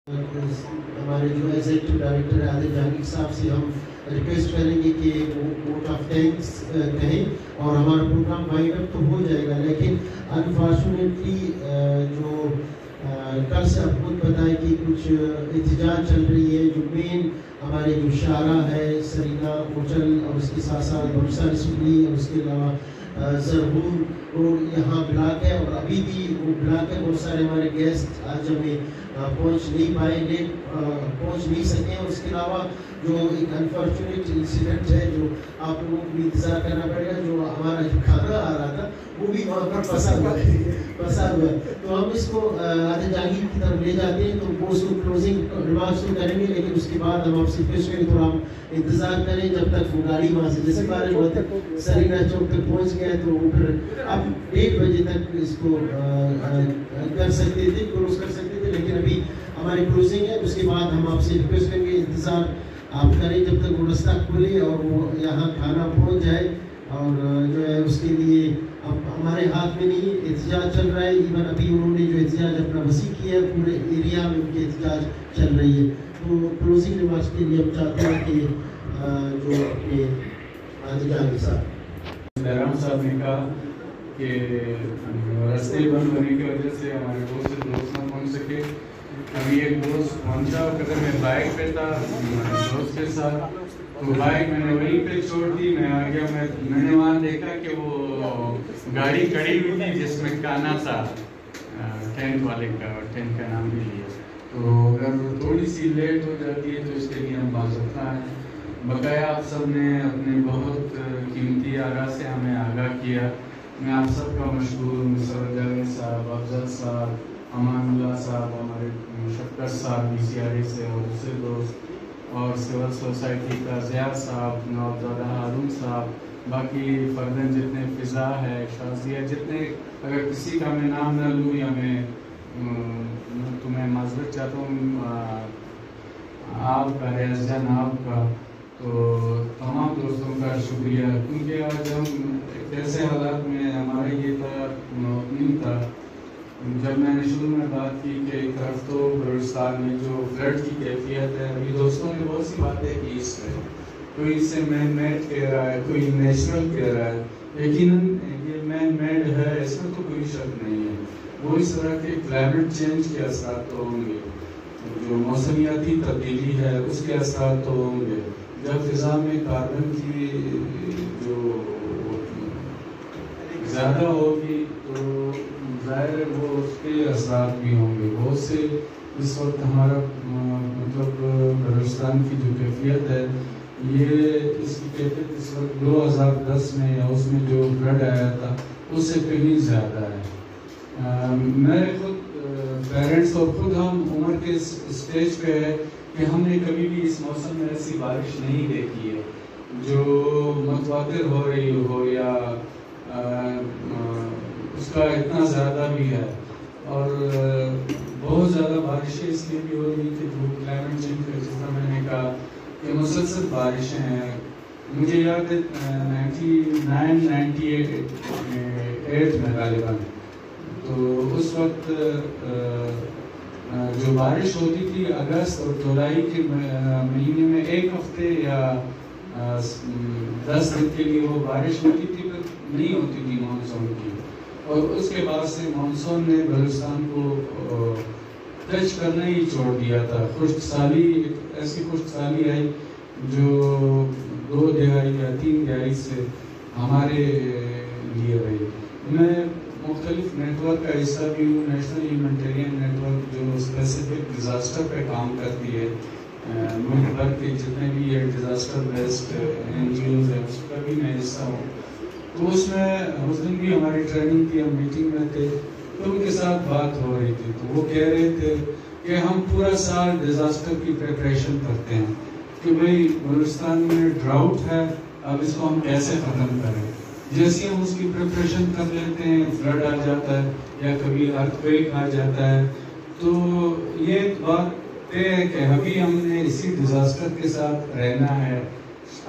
ہمارے جو executive director عادل جہانگیر صاحب سے ہم ریکویسٹ کریں گے کہ وہ ووٹ آف تھینکس کہیں اور ہمارا پروگرام وائنڈ اپ تو ہو جائے گا، لیکن انفارچونیٹلی جو کل سے آپ خود بتائیں کہ کچھ احتجاج چل رہی ہے، جو مین ہمارے جو شارع ہے سرینا ہوٹل اور اس کے ساتھ ساتھ برسا رسولی اور اس کے علاوہ زرہور روڈ یہاں بلاک ہے، اور ابھی بھی وہ بلاک ہے. بہت سارے ہمارے گیسٹ آج ہمیں پہنچ نہیں پائے، پہنچ نہیں سکے. اور اس کے علاوہ جو ایک انفارچونیٹ انسیڈنٹ ہے جو آپ لوگوں کو بھی انتظار کرنا پڑے گا، جو ہمارا جو کھانا آ رہا تھا وہ بھی وہاں پر پھنسا ہوا ہے. تو ہم اس کو عادل جہانگیر کی طرف لے جاتے ہیں، تو وہ اس کو کلوزنگ ریمارکس تو کریں گے، لیکن اس کے بعد ہم آپ سے ریکویسٹ کریں تھوڑا ہم انتظار کریں جب تک وہ گاڑی وہاں سے جیسے بارے سرینا چوک تک پہنچ گیا. تو وہ پھر اب 1:30 بجے تک اس کو کر سکتے تھے، کلوز کر سکتے تھے، لیکن ابھی ہماری کلوزنگ ہے. اس کے بعد ہم آپ سے ریکویسٹ کریں گے انتظار آپ کریں جب تک وہ رستہ کھولے اور وہ یہاں کھانا پہنچ جائے. اور جو ہے اس کے لیے اب ہمارے ہاتھ میں نہیں، احتجاج چل رہا ہے. ایون ابھی انہوں نے جو احتجاج اپنا وسیع کیا ہے، پورے ایریا میں ان کی احتجاج چل رہی ہے. تو کلوزنگ ریمارکس کے لیے ہم چاہتے ہیں کہ جو اپنے عادل جہانگیر صاحب نے کہا کہ راستے بند ہونے کی وجہ سے ہمارے دوست نہ پہنچ سکے. ابھی ایک دوست پہنچا، کہتے میں بائک پہ تھا دوست کے ساتھ، تو بائک میں نے وہیں پہ چھوڑ دی. میں آ گیا، میں نے وہاں دیکھا کہ وہ گاڑی کھڑی ہوئی تھی جس میں کھانا تھا ٹینٹ والے کا، ٹینٹ کا نام بھی لیا. تو اگر تھوڑی سی لیٹ ہو جاتی ہے تو اس کے لیے ہم معذرت ہیں. بقایا آپ سب نے اپنے بہت قیمتی آراء سے ہمیں آگاہ کیا. میں آپ سب کا مشکور، مسرت جاوید صاحب، افضل صاحب، امان اللہ صاحب، ہمارے شفقت صاحب بی سی آر اے سے اور دوسرے دوست، اور سول سوسائٹی کا ضیاء صاحب، نوابزادہ ہارون صاحب، باقی فردن جتنے فضا ہے، شازیہ، جتنے اگر کسی کا میں نام نہ لوں یا میں تمہیں معذرت چاہتا ہوں آپ کا، ریاض جان آپ کا. تو تمام دوستوں کا شکریہ، کیونکہ آج ہم ایک ایسے حالات میں ہمارا یہ تھا اوپننگ تھا. جب میں نے شروع میں بات کی کہ ایک طرف تو بلوچستان میں جو فلڈ کی کیفیت ہے، ابھی دوستوں نے بہت سی باتیں کی اس میں، کوئی اس سے مین میڈ کہہ رہا ہے، کوئی نیچرل کہہ رہا ہے. یقیناً یہ مین میڈ ہے، اس میں تو کوئی شک نہیں ہے. وہ اس طرح کے کلائمیٹ چینج کے اثرات تو ہوں گے، جو موسمیاتی تبدیلی ہے اس کے اثرات تو ہوں گے. جب فضا میں کاربن کی جو زیادہ ہوگی تو ظاہر ہے وہ اس کے اثرات بھی ہوں گے. بہت سے اس وقت ہمارا مطلب بلوچستان کی جو کیفیت ہے، یہ اس کی کیفیت اس وقت 2010 میں یا اس میں جو فلڈ آیا تھا اس سے کہیں زیادہ ہے. میں خود پیرنٹس اور خود ہم عمر کے اسٹیج پہ ہے کہ ہم نے کبھی بھی اس موسم میں ایسی بارش نہیں دیکھی ہے جو متواتر ہو رہی ہو یا اس کا اتنا زیادہ بھی ہے. اور بہت زیادہ بارشیں اس لیے بھی ہو رہی تھی جو کلائمیٹ چینج کا، جس طرح میں نے کہا کہ مسلسل بارشیں ہیں. مجھے یاد ہے 98 میں غالباً، تو اس وقت جو بارش ہوتی تھی اگست اور جولائی کے مہینے میں ایک ہفتے یا 10 دن کے لیے وہ بارش ہوتی تھی، پھر نہیں ہوتی تھی مانسون کی. اور اس کے بعد سے مانسون نے بلوچستان کو ٹچ کرنا ہی چھوڑ دیا تھا. خشک سالی، ایسی خشک سالی آئی جو 2 دہائی یا 3 دہائی سے ہمارے لیے رہی. میں مختلف نیٹ ورک کا حصہ بھی ہوں، نیشنل ہیومینٹیرین نیٹ ورک جو اسپیسیفک ڈیزاسٹر پہ کام کرتی ہے. ملک بھر کے جتنے بھی یہ disaster based N G Os ہیں اس کا بھی میں حصہ ہوں. تو اس میں اس دن بھی ہماری ٹریننگ تھی، ہم میٹنگ میں تھے، تو ان کے ساتھ بات ہو رہی تھی. تو وہ کہہ رہے تھے کہ ہم پورا سال ڈیزاسٹر کی پریپریشن کرتے ہیں کہ بھئی بلوچستان میں ڈراؤٹ ہے، اب اس کو ہم کیسے ختم کریں. جیسے ہم اس کی پریپریشن کر لیتے ہیں، فلڈ آ جاتا ہے یا کبھی ارتھکویک آ جاتا ہے. تو یہ بات طے ہے کہ ابھی ہم نے اسی ڈیزاسٹر کے ساتھ رہنا ہے،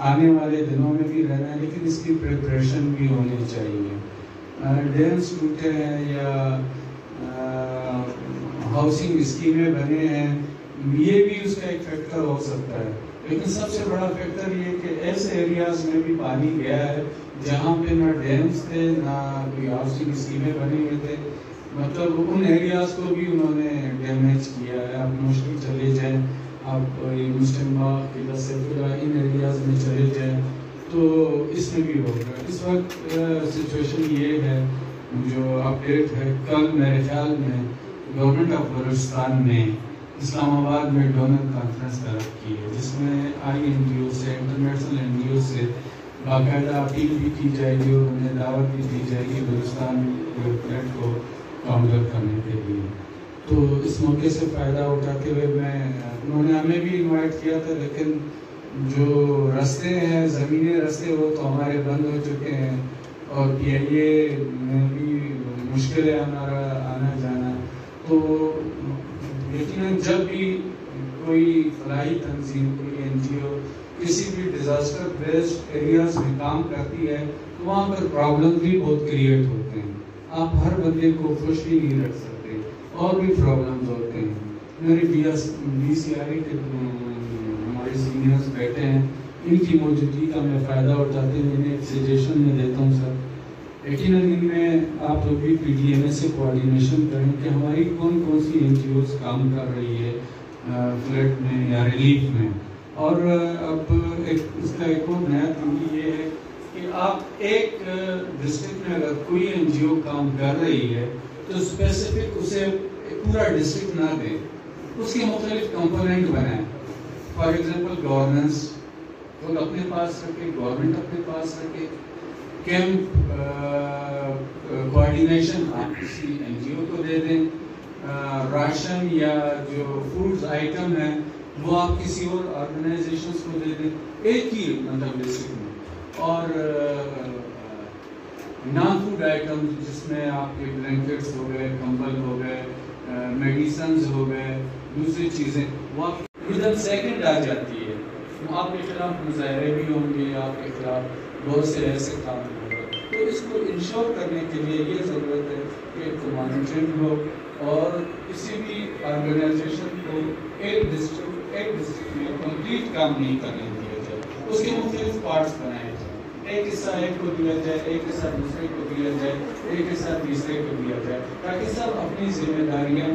آنے والے دنوں میں بھی رہنا ہے، لیکن اس کی پریپریشن بھی ہونی چاہیے. ڈیمز ٹوٹے ہیں یا ہاؤسنگ اسکیمیں بنے ہیں یہ بھی اس کا ایک فیکٹر ہو سکتا ہے. لیکن سب سے بڑا فیکٹر یہ کہ ایسے ایریاز میں بھی پانی گیا ہے جہاں پہ نہ ڈیمز تھے نہ کوئی ہاؤسنگ اسکیمیں بنے ہوئے تھے. مطلب ان ایریاز کو بھی انہوں نے ڈیمیج کیا ہے. آپ موسٹلی چلے جائیں, آپ مسلم باغ قلعہ سیف اللہ ان ایریاز میں چلے جائیں تو اس میں بھی ہوگا. اس وقت سچویشن یہ ہے جو اپڈیٹ ہے, کل میرے خیال میں گورنمنٹ آف بلوچستان نے اسلام آباد میں ڈونر کانفرنس طلب کی ہے جس میں آئی این جی او سے, انٹرنیشنل این جی او سے باقاعدہ اپیل بھی کی جائے گی اور انہیں دعوت بھی دی جائے گی بلوچستان فلڈ کو کاؤنٹر کرنے کے لیے. تو اس موقع سے فائدہ اٹھاتے ہوئے انہوں نے ہمیں بھی انوائٹ کیا تھا, لیکن جو راستے ہیں زمینی راستے وہ تو ہمارے بند ہو چکے ہیں اور پی آئی اے میں بھی مشکل ہے ہمارا آنا جانا. تو یقیناً جب بھی کوئی فلاحی تنظیم, کوئی این جی او کسی بھی ڈیزاسٹر بیسڈ ایریاز میں کام کرتی ہے تو وہاں پر پرابلم بھی بہت کریٹ ہوتے ہیں. آپ ہر بندے کو خوش بھی نہیں رکھ سکتے اور بھی پرابلمز ہوتے ہیں. میرے بی سی آئی کے ہمارے سینئرز بیٹھے ہیں, ان کی موجودگی کا میں فائدہ اٹھاتے ہوئے انہیں ایک سجیشن میں دیتا ہوں سر. یقیناً ان میں آپ لوگ بھی پی ڈی ایم اے سے کوآرڈینیشن کریں کہ ہماری کون کون سی این جی اوز کام کر رہی ہے فلڈ میں یا ریلیف میں. اور اب اس کا ایک اور نیا طریقہ یہ ہے کہ آپ ایک ڈسٹرکٹ میں اگر کوئی این جی او کام کر رہی ہے تو اسپیسیفک اسے پورا ڈسٹرکٹ نہ دیں, اس کے مختلف کمپوننٹ بنائیں. فار ایگزامپل گورننس خود اپنے پاس رکھے, گورنمنٹ اپنے پاس رکھے, کیمپ کوآرڈینیشن آپ کسی این جی او کو دے دیں, راشن یا جو فوڈز آئٹم ہیں وہ آپ کسی اور آرگنائزیشنز کو دے دیں ایک ہی مطلب ڈسٹرکٹ میں. اور نان فوڈ آئٹم جس میں آپ کے بلینکٹس ہو گئے, کمبل ہو گئے, میڈیسنز ہو گئے, دوسری چیزیں وہ آپ ودن سیکنڈ آ جاتی ہے. آپ کے خلاف مظاہرے بھی ہوں گے, آپ کے خلاف بہت سے ایسے کام ہوگا. تو اس کو انشور کرنے کے لیے یہ ضرورت ہے کہ مانیٹرنگ ہو اور کسی بھی آرگنائزیشن کو ایک ڈسٹرکٹ میں کمپلیٹ کام نہیں کرنے دیا جائے, اس کے مختلف پارٹس بنائے جائیں. ایک حصہ ایک کو دیا جائے, ایک حصہ دوسرے کو دیا جائے, ایک حصہ تیسرے کو دیا جائے تاکہ سب اپنی ذمہ داریاں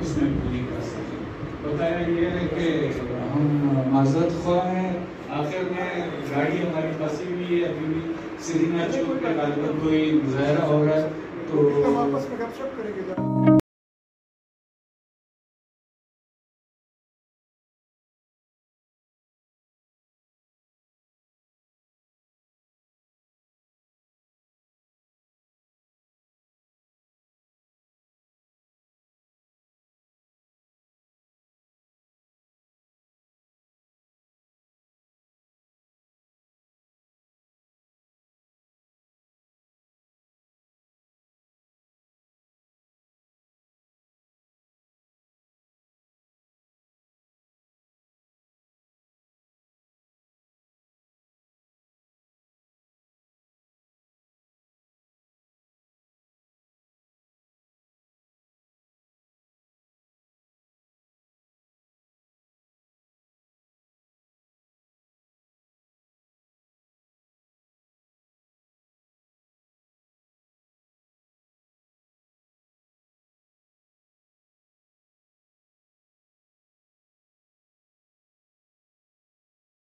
اس میں پوری کر سکیں. بتایا یہ ہے کہ ہم معذرت خواہ ہیں, آخر میں گاڑی ہماری پھنسی ہوئی ہے, ابھی بھی سرینا چوک پہ غالباً کوئی مظاہرہ ہو رہا ہے تو